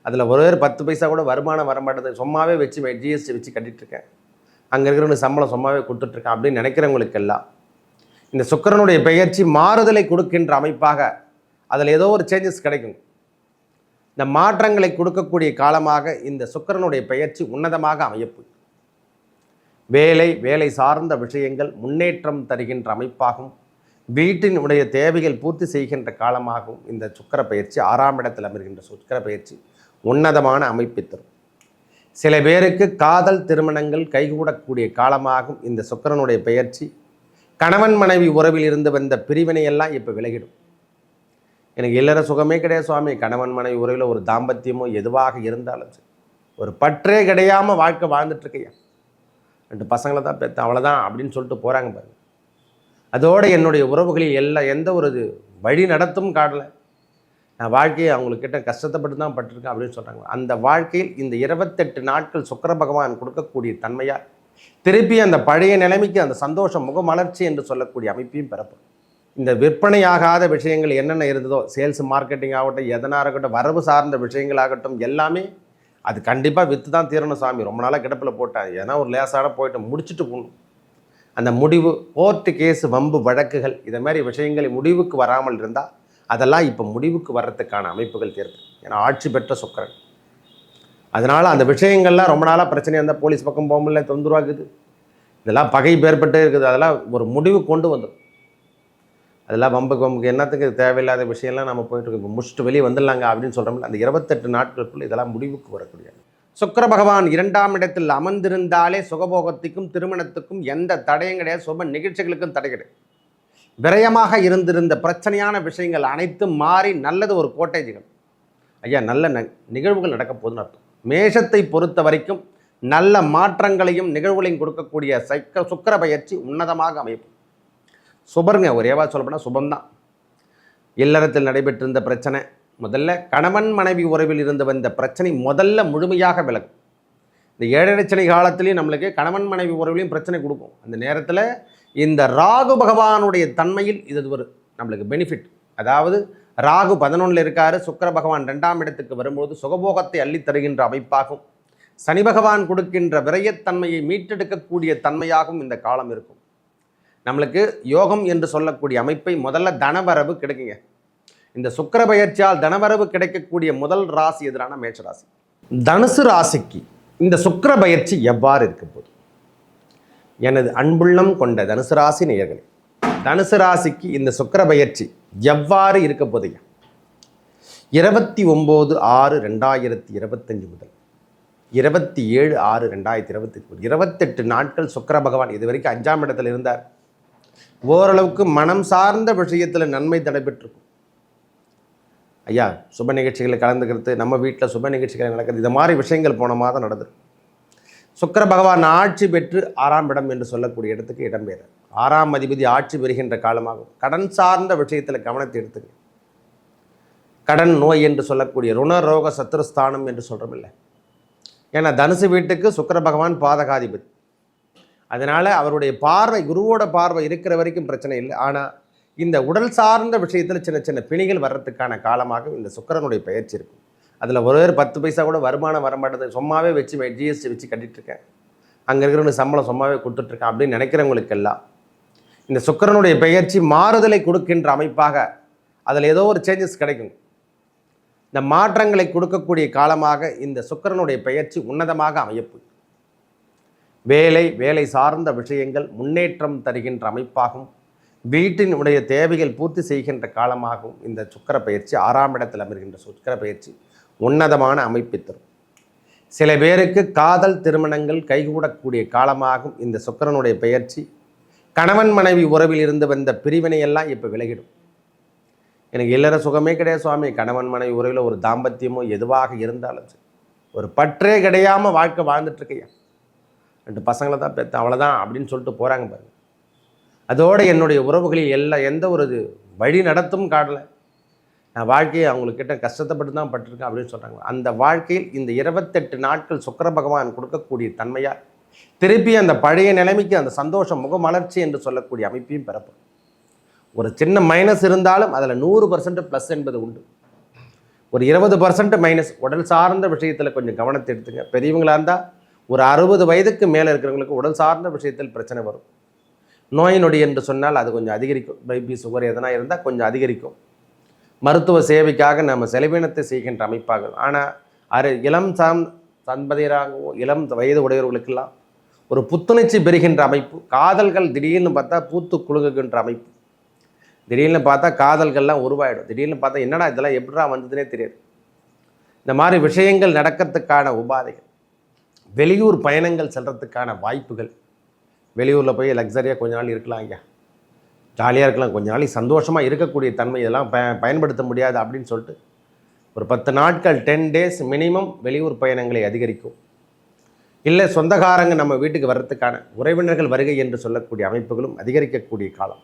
அதில் ஒரு 10 பைசா கூட வருமானம் வர மாட்டேது, சும்மாவே வச்சு ஜிஎஸ்டி வச்சு கட்டிகிட்ருக்கேன், அங்கே இருக்கிறவங்களுக்கு சம்பளம் சும்மாவே கொடுத்துட்ருக்கேன் அப்படின்னு நினைக்கிறவங்களுக்கெல்லாம் இந்த சுக்கிரனுடைய பெயர்ச்சி மாறுதலை கொடுக்கின்ற அமைப்பாக அதில் ஏதோ ஒரு சேஞ்சஸ் கிடைக்கும். இந்த மாற்றங்களை கொடுக்கக்கூடிய காலமாக இந்த சுக்கிரனுடைய பெயர்ச்சி உன்னதமாக அமையப்பு. வேலை சார்ந்த விஷயங்கள் முன்னேற்றம் தருகின்ற அமைப்பாகும், வீட்டினுடைய தேவைகள் பூர்த்தி செய்கின்ற காலமாகவும் இந்த சுக்கிர பயிற்சி 6ஆம் இடத்தில் அமர்கின்ற சுக்கிர பயிற்சி உன்னதமான அமைப்பை தரும். சில பேருக்கு காதல் திருமணங்கள் கைகூடக்கூடிய காலமாகும் இந்த சுக்கிரனுடைய பெயர்ச்சி. கணவன் மனைவி உறவில் இருந்து வந்த பிரிவினையெல்லாம் இப்போ விலகிடும். எனக்கு இல்லற சுகமே கிடையாது சுவாமி, கணவன் மனைவி உறவில் ஒரு தாம்பத்தியமோ எதுவாக இருந்தாலும் சரி, ஒரு பற்றே கிடையாமல் வாழ்க்கை வாழ்ந்துட்டுருக்கையா, 2 பசங்களை தான் பெற்ற அவ்வளோதான் அப்படின்னு சொல்லிட்டு போகிறாங்க பாருங்க. அதோடு என்னுடைய உறவுகளில் எந்த ஒரு வழி நடத்தும் காட்டலை, நான் வாழ்க்கையை அவங்கக்கிட்ட கஷ்டப்பட்டு தான் பட்டிருக்கேன் அப்படின்னு சொல்கிறாங்க. அந்த வாழ்க்கையில் இந்த 28 நாட்கள் சுக்கிர பகவான் கொடுக்கக்கூடிய தன்மையால் திருப்பி அந்த பழைய நிலைமைக்கு அந்த சந்தோஷம் முகமலர்ச்சி என்று சொல்லக்கூடிய அமைப்பையும் பெறப்படும். இந்த விற்பனையாகாத விஷயங்கள் என்னென்ன இருந்ததோ, சேல்ஸ் மார்க்கெட்டிங் ஆகட்டும், எதனாக இருக்கட்டும், வரவு சார்ந்த விஷயங்களாகட்டும், எல்லாமே அது கண்டிப்பாக விற்று தான் தீரணும் சாமி, ரொம்ப நாளாக கிடப்பில் போட்டேன், ஏன்னா ஒரு லேசாக போயிட்டு முடிச்சுட்டு போகணும். அந்த முடிவு கோர்ட்டு கேஸு வம்பு வழக்குகள் இதை மாதிரி விஷயங்களை முடிவுக்கு வராமல் இருந்தால் அதெல்லாம் இப்போ முடிவுக்கு வர்றதுக்கான அமைப்புகள் தேர்வு. ஏன்னா ஆட்சி பெற்ற சுக்கிரன், அதனால் அந்த விஷயங்கள்லாம் ரொம்ப நாளாக பிரச்சனையாக இருந்தால் போலீஸ் பக்கம் போக முடியல, தொந்தரவாகுது, இதெல்லாம் பகை பேர்பட்டே இருக்குது, அதெல்லாம் ஒரு முடிவு கொண்டு வந்துடும். அதெல்லாம் வம்புக்கு என்னத்துக்கு தேவையில்லாத விஷயம்லாம் நம்ம போயிட்டு இப்போ முடிச்சுட்டு வெளியே வந்துடலாங்க அப்படின்னு சொல்கிறோம்ல, அந்த 28 நாட்களுக்குள் இதெல்லாம் முடிவுக்கு வரக்கூடிய சுக்கிர பகவான் 2ஆம் இடத்தில் அமர்ந்திருந்தாலே சுகபோகத்துக்கும் திருமணத்துக்கும் எந்த தடையும் கிடையாது, சுப நிகழ்ச்சிகளுக்கும் தடை கிடையாது. விரயமாக இருந்திருந்த பிரச்சனையான விஷயங்கள் அனைத்தும் மாறி நல்லது ஒரு கோட்டைஜிகள் ஐயா, நல்ல நிகழ்வுகள் நடக்க போதுன்னு அர்த்தம். மேஷத்தை பொறுத்த வரைக்கும் நல்ல மாற்றங்களையும் நிகழ்வுகளையும் கொடுக்கக்கூடிய சுக்கிர பயிற்சி உன்னதமாக அமைப்பு. சுபருங்க, ஒரேவா சொல்லப்போனால் சுபம்தான். இல்லறத்தில் நடைபெற்றிருந்த பிரச்சனை முதல்ல, கணவன் மனைவி உறவில் இருந்து வந்த பிரச்சனை முதல்ல முழுமையாக விலகும். இந்த 7 சனி காலத்திலையும் நம்மளுக்கு கணவன் மனைவி உறவிலையும் பிரச்சனை கொடுக்கும். அந்த நேரத்தில் இந்த ராகு பகவானுடைய தன்மையில் இது ஒரு நம்மளுக்கு பெனிஃபிட். அதாவது ராகு 11 இருக்காரு, சுக்கிர பகவான் 2ஆம் இடத்துக்கு வரும்போது சுகபோகத்தை அள்ளி தருகின்ற அமைப்பாகும். சனி பகவான் கொடுக்கின்ற விரயத்தன்மையை மீட்டெடுக்கக்கூடிய தன்மையாகவும் இந்த காலம் இருக்கும். நம்மளுக்கு யோகம் என்று சொல்லக்கூடிய அமைப்பை முதல்ல தனவரவு கிடைக்குங்க. இந்த சுக்கிர பயிற்சியால் தனவரவு கிடைக்கக்கூடிய முதல் ராசி எதிரான மேஷ ராசி. தனுசு ராசிக்கு இந்த சுக்கிர பயிற்சி எவ்வாறு இருக்க போகுது? எனது அன்புள்ளம் கொண்ட தனுசு ராசி நேயர்களே, தனுசு ராசிக்கு இந்த சுக்கிர பயிற்சி எவ்வாறு இருக்க போதுங்க? 29/6/2025 முதல் 27/6/2025 28 நாட்கள் சுக்கிர பகவான் இது வரைக்கும் 5ஆம் இடத்துல இருந்தார். ஓரளவுக்கு மனம் சார்ந்த விஷயத்தில் நன்மை நடைபெற்றிருக்கும். ஐயா, சுப நிகழ்ச்சிகளை கலந்துக்கிறது, நம்ம வீட்டில் சுப நிகழ்ச்சிகள் நடக்கிறது, இது மாதிரி விஷயங்கள் போன மாதம் நடந்திருக்கும். சுக்கிர பகவான் ஆட்சி பெற்று 6ஆம் இடம் என்று சொல்லக்கூடிய இடத்துக்கு இடம்பெயர். 6ஆம் அதிபதி ஆட்சி பெறுகின்ற காலமாகும். கடன் சார்ந்த விஷயத்தில் கவனத்தை எடுத்துங்க. கடன் நோய் என்று சொல்லக்கூடிய ருணரோக சத்ருஸ்தானம் என்று சொல்கிறோம் இல்லை, ஏன்னா தனுசு வீட்டுக்கு சுக்கிர பகவான் பாதகாதிபதி. அதனால் அவருடைய பார்வை, குருவோட பார்வை இருக்கிற வரைக்கும் பிரச்சனை இல்லை. ஆனால் இந்த உடல் சார்ந்த விஷயத்தில் சின்ன சின்ன பிணிகள் வர்றதுக்கான காலமாக இந்த சுக்கிரனுடைய பெயர்ச்சி இருக்கும். அதில் ஒரு 10 பைசா கூட வருமானம் வர மாட்டேது, சும்மாவே வச்சு ஜிஎஸ்டி வச்சு கட்டிகிட்ருக்கேன், அங்கே இருக்கிறவங்களுக்கு சம்பளம் சும்மாவே கொடுத்துட்ருக்கேன் அப்படின்னு நினைக்கிறவங்களுக்கெல்லாம் இந்த சுக்கிரனுடைய பெயர்ச்சி மாறுதலை கொடுக்கின்ற அமைப்பாக அதில் ஏதோ ஒரு சேஞ்சஸ் கிடைக்கும். இந்த மாற்றங்களை கொடுக்கக்கூடிய காலமாக இந்த சுக்கிரனுடைய பெயர்ச்சி உன்னதமாக அமையப்பு. வேலை சார்ந்த விஷயங்கள் முன்னேற்றம் தருகின்ற அமைப்பாகும், வீட்டினுடைய தேவைகள் பூர்த்தி செய்கின்ற காலமாகவும் இந்த சுக்கிர பயிற்சி 6ஆம் இடத்தில் அமர்கின்ற சுக்கிர பயிற்சி உன்னதமான அமைப்பை தரும். சில பேருக்கு காதல் திருமணங்கள் கைகூடக்கூடிய காலமாகும் இந்த சுக்கிரனுடைய பெயர்ச்சி. கணவன் மனைவி உறவில் இருந்து வந்த பிரிவினையெல்லாம் இப்போ விலகிடும். எனக்கு இல்லற சுகமே கிடையாது சுவாமி, கணவன் மனைவி உறவில் ஒரு தாம்பத்தியமோ எதுவாக இருந்தாலும் சரி, ஒரு பற்றே கிடையாமல் வாழ்க்கை வாழ்ந்துட்டுருக்கையா, 2 பசங்களை தான் பெற்ற அவ்வளோதான் அப்படின்னு சொல்லிட்டு போகிறாங்க பாருங்க. அதோடு என்னுடைய உறவுகளில் எந்த ஒரு வழி நடத்தும் காட்டலை, நான் வாழ்க்கையை அவங்கக்கிட்ட கஷ்டப்பட்டு தான் பட்டிருக்கேன் அப்படின்னு சொல்கிறாங்க. அந்த வாழ்க்கையில் இந்த 28 நாட்கள் சுக்கிர பகவான் கொடுக்கக்கூடிய தன்மையால் திருப்பி அந்த பழைய நிலைமைக்கு அந்த சந்தோஷம் முகமலர்ச்சி என்று சொல்லக்கூடிய அமைப்பையும் பெறப்படும். ஒரு சின்ன மைனஸ் இருந்தாலும் அதில் 100% ப்ளஸ் என்பது உண்டு. ஒரு 20% மைனஸ். உடல் சார்ந்த விஷயத்தில் கொஞ்சம் கவனத்தை எடுத்துங்க. பெரியவங்களாக இருந்தால் ஒரு 60 வயதுக்கு மேலே இருக்கிறவங்களுக்கு உடல் சார்ந்த விஷயத்தில் பிரச்சனை வரும். நோய் நொடி என்று சொன்னால் அது கொஞ்சம் அதிகரிக்கும். பிபி சுகர் எதனா இருந்தால் கொஞ்சம் அதிகரிக்கும். மருத்துவ சேவைக்காக நம்ம செலவினத்தை செய்கின்ற அமைப்பாக. ஆனால் இளம் சந்ததியராகவோ இளம் வயது உடையவர்களுக்கெல்லாம் ஒரு புத்துணர்ச்சி பெறுகின்ற அமைப்பு. காதல்கள் திடீர்னு பார்த்தா பூத்து குலுங்குகின்ற அமைப்பு. திடீர்னு பார்த்தா காதல்கள்லாம் உருவாயிடும். திடீர்னு பார்த்தா என்னடா இதெல்லாம் எப்படா வந்ததுன்னே தெரியாது. இந்த மாதிரி விஷயங்கள் நடக்கிறதுக்கான உபாதைகள். வெளியூர் பயணங்கள் செல்கிறதுக்கான வாய்ப்புகள். வெளியூரில் போய் லக்ஸரியாக கொஞ்ச நாள் இருக்கலாம், ஐயா ஜாலியாக இருக்கலாம், கொஞ்ச நாளைக்கு சந்தோஷமாக இருக்கக்கூடிய தன்மை இதெல்லாம் பயன்படுத்த முடியாது அப்படின்னு சொல்லிட்டு ஒரு 10 நாட்கள் 10 டேஸ் மினிமம் வெளியூர் பயணங்களை அதிகரிக்கும். இல்லை சொந்தக்காரங்க நம்ம வீட்டுக்கு வர்றதுக்கான உறவினர்கள் வருகை என்று சொல்லக்கூடிய அமைப்புகளும் அதிகரிக்கக்கூடிய காலம்.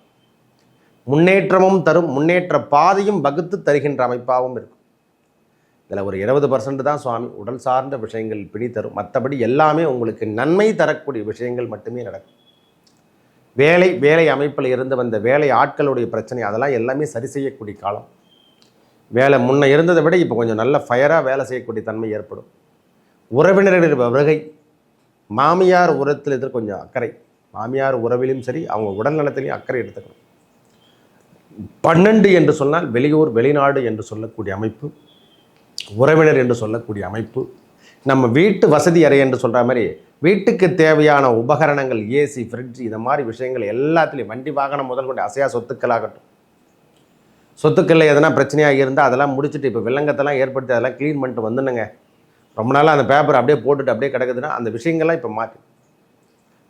முன்னேற்றமும் தரும், முன்னேற்ற பாதையும் வகுத்து தருகின்ற அமைப்பாகவும் இருக்கும். இதில் ஒரு 20% தான் சுவாமி உடல் சார்ந்த விஷயங்கள் பிடி தரும். மற்றபடி எல்லாமே உங்களுக்கு நன்மை தரக்கூடிய விஷயங்கள் மட்டுமே நடக்கும். வேலை அமைப்பில் இருந்து வந்த வேலை ஆட்களுடைய பிரச்சனை அதெல்லாம் எல்லாமே சரி செய்யக்கூடிய காலம். வேலை முன்ன இருந்ததை விட இப்போ கொஞ்சம் நல்ல ஃபயராக வேலை செய்யக்கூடிய தன்மை ஏற்படும். உறவினர்கள் வருகை. மாமியார் உரத்தில் எதிர் கொஞ்சம் அக்கறை. மாமியார் உறவிலும் சரி, அவங்க உடல் நலத்திலையும் அக்கறை எடுத்துக்கணும். 12 என்று சொன்னால் வெளியூர் வெளிநாடு என்று சொல்லக்கூடிய அமைப்பு, உறவினர் என்று சொல்லக்கூடிய அமைப்பு. நம்ம வீட்டு வசதி அறை என்று சொல்கிற மாதிரி வீட்டுக்கு தேவையான உபகரணங்கள், ஏசி, ஃப்ரிட்ஜ், இந்த மாதிரி விஷயங்கள் எல்லாத்துலேயும் வண்டி வாகனம் முதல் கொண்டு அசையா சொத்துக்களாகட்டும். சொத்துக்களில் எதனா பிரச்சனையாக இருந்தால் அதெல்லாம் முடிச்சுட்டு இப்போ வில்லங்கத்தெல்லாம் ஏற்படுத்தி அதெல்லாம் க்ளீன் பண்ணிட்டு வந்துடுங்க. ரொம்ப நாளாக அந்த பேப்பர் அப்படியே போட்டுட்டு அப்படியே கிடக்குதுன்னா அந்த விஷயங்கள்லாம் இப்போ மாற்றி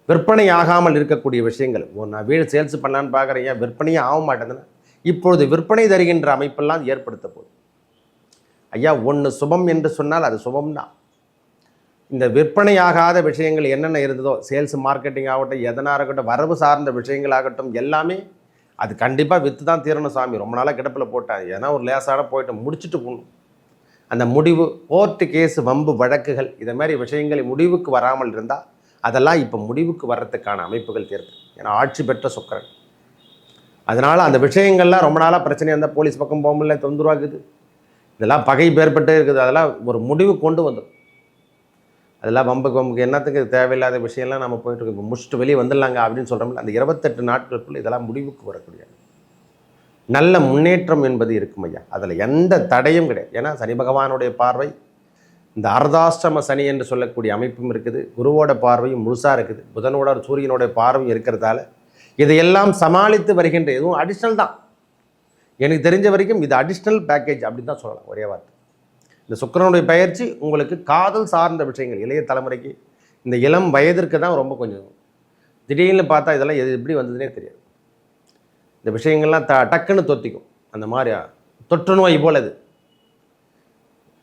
விற்பனை ஆகாமல் இருக்கக்கூடிய விஷயங்கள். நான் வீடு சேல்ஸ் பண்ணலான்னு பார்க்குறேன், ஏன் விற்பனையே ஆக மாட்டேதுன்னா இப்பொழுது விற்பனை தருகின்ற அமைப்பெல்லாம் ஏற்படுத்த போகுது. ஐயா ஒன்று சுபம் என்று சொன்னால் அது சுபம்தான். இந்த விற்பனையாகாத விஷயங்கள் என்னென்ன இருந்ததோ, சேல்ஸ் மார்க்கெட்டிங் ஆகட்டும், எதனாக இருக்கட்டும், வரவு சார்ந்த விஷயங்களாகட்டும், எல்லாமே அது கண்டிப்பாக விற்று தான் தீரணும் சாமி. ரொம்ப நாளாக கிடப்பில் போட்டேன், ஏன்னா ஒரு லேசான போயிட்டு முடிச்சுட்டு போகணும். அந்த முடிவு கோர்ட்டு கேஸு வம்பு வழக்குகள் இதை மாதிரி விஷயங்கள் முடிவுக்கு வராமல் இருந்தால் அதெல்லாம் இப்போ முடிவுக்கு வர்றதுக்கான அமைப்புகள் தேர்வு. ஏன்னா ஆட்சி பெற்ற சுக்கிரன். அதனால் அந்த விஷயங்கள்லாம் ரொம்ப நாளாக பிரச்சனையாக இருந்தால் போலீஸ் பக்கம் போக முடியல, தொந்தரவாகுது, இதெல்லாம் பகை பேர்பட்டே இருக்குது, அதெல்லாம் ஒரு முடிவு கொண்டு வந்துடும். அதெல்லாம் வம்புக்கு என்னத்துக்கு தேவையில்லாத விஷயம்லாம் நம்ம போயிட்டு இப்போ முடிச்சுட்டு வெளியே வந்துடலாங்க அப்படின்னு சொல்கிறோம்ல, அந்த 28 நாட்களுக்குள்ள இதெல்லாம் முடிவுக்கு வரக்கூடிய நல்ல முன்னேற்றம் என்பது இருக்கும் ஐயா. அதில் எந்த தடையும் கிடையாது. ஏன்னா சனி பகவானுடைய பார்வை இந்த அர்த்தாஷ்டம சனி என்று சொல்லக்கூடிய அமைப்பும் இருக்குது. குருவோட பார்வையும் முழுசாக இருக்குது. புதனோட சூரியனோட பார்வையும் இருக்கிறதால இதையெல்லாம் சமாளித்து வருகின்ற எதுவும் அடிஷ்னல் தான். எனக்கு தெரிஞ்ச வரைக்கும் இது அடிஷ்னல் பேக்கேஜ் அப்படின்னு தான் சொல்லலாம் ஒரே வார்த்தை. இந்த சுக்கிரனுடைய பயிற்சி உங்களுக்கு காதல் சார்ந்த விஷயங்கள், இளைய தலைமுறைக்கு இந்த இளம் வயதிற்கு தான் ரொம்ப கொஞ்சம் திடீர்னு பார்த்தா இதெல்லாம் எப்படி வந்ததுன்னே தெரியாது. இந்த விஷயங்கள்லாம் டக்குன்னு தொத்திக்கும். அந்த மாதிரி தொற்று நோய் போல் அது.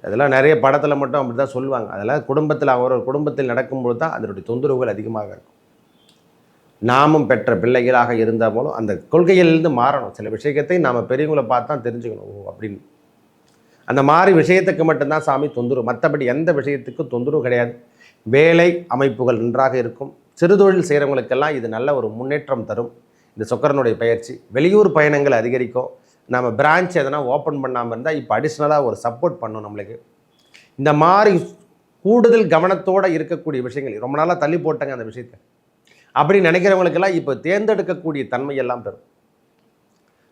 அதெல்லாம் நிறைய படத்தில் மட்டும் அப்படி தான் சொல்லுவாங்க. அதெல்லாம் குடும்பத்தில் ஒரு குடும்பத்தில் நடக்கும்போது தான் அதனுடைய தொந்தரவுகள் அதிகமாக இருக்கும். நாமும் பெற்ற பிள்ளைகளாக இருந்தால் போலும் அந்த கொள்கையிலிருந்து மாறணும். சில விஷயத்தை நாம் பெரியவங்களை பார்த்து தான் தெரிஞ்சுக்கணும் அப்படின்னு. அந்த மாதிரி விஷயத்துக்கு மட்டும்தான் சாமி தொந்தரவு, மற்றபடி எந்த விஷயத்துக்கும் தொந்தரவு கிடையாது. வேலை அமைப்புகள் நன்றாக இருக்கும். சிறுதொழில் செய்கிறவங்களுக்கெல்லாம் இது நல்ல ஒரு முன்னேற்றம் தரும். இந்த சுக்கிரனுடைய பயிற்சி வெளியூர் பயணங்கள் அதிகரிக்கும். நம்ம பிரான்ச் எதனா ஓப்பன் பண்ணாமல் இருந்தால் இப்போ அடிஷ்னலாக ஒரு சப்போர்ட் பண்ணணும் நம்மளுக்கு. இந்த மாதிரி கூடுதல் கவனத்தோடு இருக்கக்கூடிய விஷயங்கள் ரொம்ப நாளாக தள்ளி போட்டாங்க அந்த விஷயத்தை அப்படி நினைக்கிறவங்களுக்கெல்லாம் இப்போ தேர்ந்தெடுக்கக்கூடிய தன்மையெல்லாம் தரும்.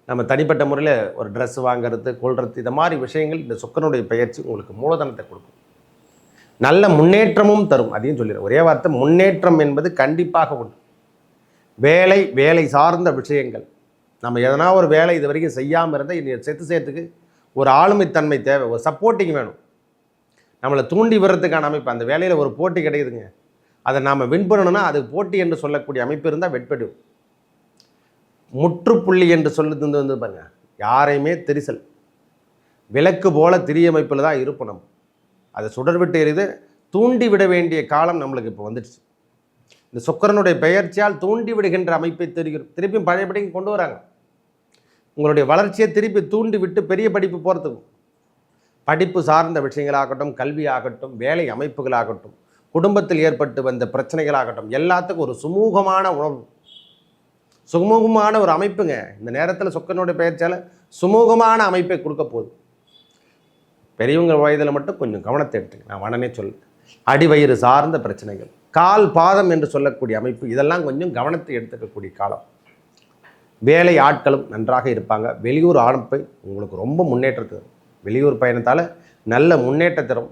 நம்ம தனிப்பட்ட முறையில் ஒரு ட்ரெஸ் வாங்கிறது, கொள்வது, இந்த மாதிரி விஷயங்கள் இந்த சுக்கிரனுடைய பயிற்சி உங்களுக்கு மூலதனத்தை கொடுக்கும். நல்ல முன்னேற்றமும் தரும். அதையும் சொல்லிடுறேன் ஒரே வார்த்தை, முன்னேற்றம் என்பது கண்டிப்பாக உண்டு. வேலை சார்ந்த விஷயங்கள் நம்ம எதனா ஒரு வேலை இது வரைக்கும் செய்யாமல் இருந்தால் இனி சேர்த்துக்கு ஒரு ஆளுமைத்தன்மை தேவை, ஒரு சப்போர்ட்டிங் வேணும். நம்மளை தூண்டி வர்றதுக்கான அமைப்பு. அந்த வேலையில் ஒரு போட்டி கிடைக்குதுங்க, அதை நாம் வின் பண்ணணும்னா அது போட்டி என்று சொல்லக்கூடிய அமைப்பு இருந்தால் வெட்படும். முற்றுப்புள்ளி என்று சொல்லுறது வந்து பாருங்க, யாரையுமே தெரிசல் விளக்கு போல திரிய அமைப்பில் தான் இருப்போம். நம்ம அதை சுடர் விட்டு எரிது தூண்டி விட வேண்டிய காலம் நம்மளுக்கு இப்போ வந்துடுச்சு. இந்த சுக்கிரனுடைய பெயர்ச்சியால் தூண்டி விடுகின்ற அமைப்பை தெரிகிறோம். திருப்பியும் பழையபடிக்கு கொண்டு வராங்க. உங்களுடைய வளர்ச்சியை திருப்பி தூண்டி விட்டு பெரிய படிப்பு போகிறதுக்கும், படிப்பு சார்ந்த விஷயங்களாகட்டும், கல்வி ஆகட்டும், வேலை அமைப்புகளாகட்டும், குடும்பத்தில் ஏற்பட்டு வந்த பிரச்சனைகளாகட்டும், எல்லாத்துக்கும் ஒரு சுமூகமான உணர்வு, சுமூகமான ஒரு அமைப்புங்க. இந்த நேரத்தில் சுக்கிரனுடைய பெயர்ச்சியால் சுமூகமான அமைப்பை கொடுக்க போகுது. பெரியவங்க வயதில் மட்டும் கொஞ்சம் கவனத்தை எடுத்துங்க. நான் உடனே சொல்லுவேன். அடிவயிறு சார்ந்த பிரச்சனைகள், கால் பாதம் என்று சொல்லக்கூடிய அமைப்பு, இதெல்லாம் கொஞ்சம் கவனத்தை எடுத்துக்கக்கூடிய காலம். வேலை ஆட்களும் நன்றாக இருப்பாங்க. வெளியூர் அமைப்பை உங்களுக்கு ரொம்ப முன்னேற்றத்தை தரும். வெளியூர் பயணத்தால் நல்ல முன்னேற்றம் தரும்.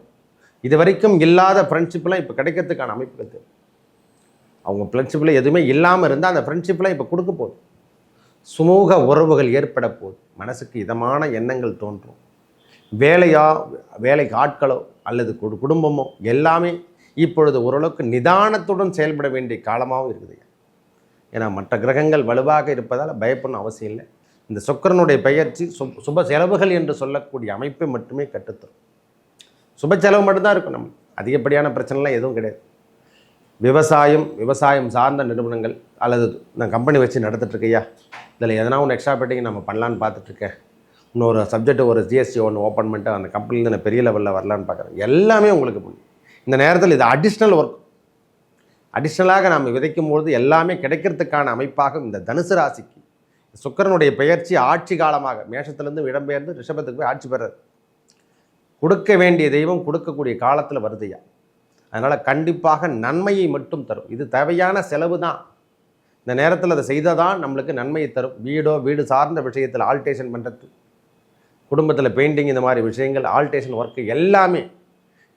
இது வரைக்கும் இல்லாத ஃப்ரெண்ட்ஷிப்லாம் இப்போ கிடைக்கிறதுக்கான அமைப்புகள் தரும். அவங்க ஃப்ரெண்ட்ஷிப்பில் எதுவுமே இல்லாமல் இருந்தால் அந்த ஃப்ரெண்ட்ஷிப்லாம் இப்போ கொடுக்க போகுது. சுமூக உறவுகள் ஏற்பட போகுது. மனசுக்கு இதமான எண்ணங்கள் தோன்றும். வேலைக்கு ஆட்களோ அல்லது குடும்பமோ எல்லாமே இப்பொழுது ஓரளவுக்கு நிதானத்துடன் செயல்பட வேண்டிய காலமாகவும் இருக்குது. ஏன்னா மற்ற கிரகங்கள் வலுவாக இருப்பதால் பயப்படணும் அவசியம் இல்லை. இந்த சுக்கிரனுடைய பெயர்ச்சி சுப செலவுகள் என்று சொல்லக்கூடிய அமைப்பை மட்டுமே கட்டுத்தரும். சுப செலவு மட்டும்தான் இருக்கும். நம்ம அதிகப்படியான பிரச்சனைலாம் எதுவும் கிடையாது. விவசாயம் சார்ந்த நிறுவனங்கள் அல்லது நான் கம்பெனி வச்சு நடத்திட்டுருக்கையா, இதில் எதனா ஒன்று எக்ஸ்ட்ரா பெட்டிங் நம்ம பண்ணலான்னு பார்த்துட்ருக்கேன். இன்னொரு சப்ஜெக்ட் ஒரு ஜிஎஸ்டி ஒன்று ஓப்பன் பண்ணிட்டு அந்த கம்பெனிலேருந்து நான் பெரிய லெவலில் வரலான்னு பார்க்குறேன். எல்லாமே உங்களுக்கு முடியும். இந்த நேரத்தில் இது அடிஷ்னல் ஒர்க். அடிஷ்னலாக நாம் விதைக்கும்பொழுது எல்லாமே கிடைக்கிறதுக்கான அமைப்பாக இந்த தனுசு ராசிக்கு சுக்கிரனுடைய பெயர்ச்சி ஆட்சி காலமாக மேஷத்திலிருந்து இடம்பெயர்ந்து ரிஷபத்துக்கு போய் ஆட்சி பெறாது. கொடுக்க வேண்டிய தெய்வம் கொடுக்கக்கூடிய காலத்தில் வருதையா. அதனால் கண்டிப்பாக நன்மையை மட்டும் தரும். இது தேவையான செலவு தான். இந்த நேரத்தில் அதை செய்தால் தான் நம்மளுக்கு நன்மையை தரும். வீடு சார்ந்த விஷயத்தில் ஆல்டேஷன் பண்ணுறது, குடும்பத்தில் பெயிண்டிங், இந்த மாதிரி விஷயங்கள், ஆல்டேஷன் ஒர்க்கு எல்லாமே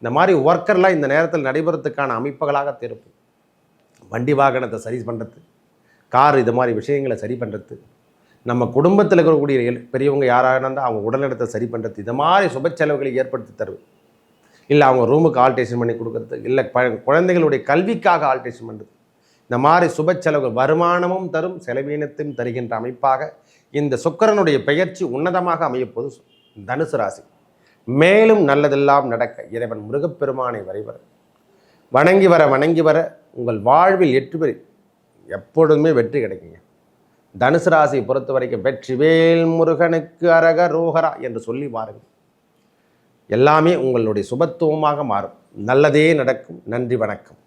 இந்த மாதிரி ஒர்க்கர்லாம் இந்த நேரத்தில் நடைபெறத்துக்கான அமைப்புகளாக திருப்பும். வண்டி வாகனத்தை சரி பண்ணுறது, கார், இது மாதிரி விஷயங்களை சரி பண்ணுறது, நம்ம குடும்பத்தில் இருக்கக்கூடிய பெரியவங்க யாராக இருந்தால் அவங்க உடல்நலத்தை சரி பண்ணுறது, இது மாதிரி சுப செலவுகளை ஏற்படுத்தி தருவது. இல்லை அவங்க ரூமுக்கு ஆல்டேஷன் பண்ணி கொடுக்குறது, இல்லை குழந்தைகளுடைய கல்விக்காக ஆல்டேஷன் பண்ணுறது, இந்த மாதிரி சுப செலவுகள் வருமானமும் தரும் செலவீனத்தையும் தருகின்ற அமைப்பாக இந்த சுக்கிரனுடைய பெயர்ச்சி உன்னதமாக அமையப்போது தனுசு ராசி. மேலும் நல்லதெல்லாம் நடக்க இறைவன் முருகப்பெருமானை வணங்கி வர உங்கள் வாழ்வில் எப்பொழுதுமே வெற்றி கிடைக்குங்க. தனுசு ராசியை பொறுத்த வரைக்கும் வெற்றிவேல் முருகனுக்கு அரகரோகரா என்று சொல்லி பாருங்கள். எல்லாமே உங்களுடைய சுபத்துவமாக மாறும். நல்லதே நடக்கும். நன்றி, வணக்கம்.